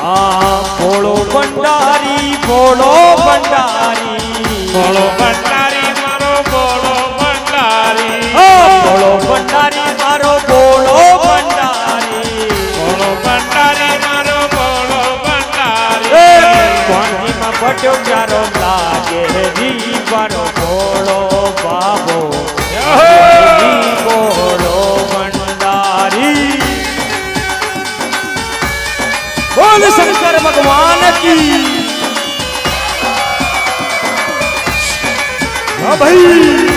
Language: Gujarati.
ભોળો ભંડારી ભોળો ભંડારી ભોળો ભંડારી મારો ભોળો ભંડારી ભોળો ભંડારી મારો ભોળો ભંડારી ભોળો ભંડારી મારો ભોળો ભંડારી પાણીમાં બટ્યો ચારો લાગે રી મારો ભોળો બાબો ભોળો ભંડારી બોલ શંકર ભગવાન કી હા ભાઈ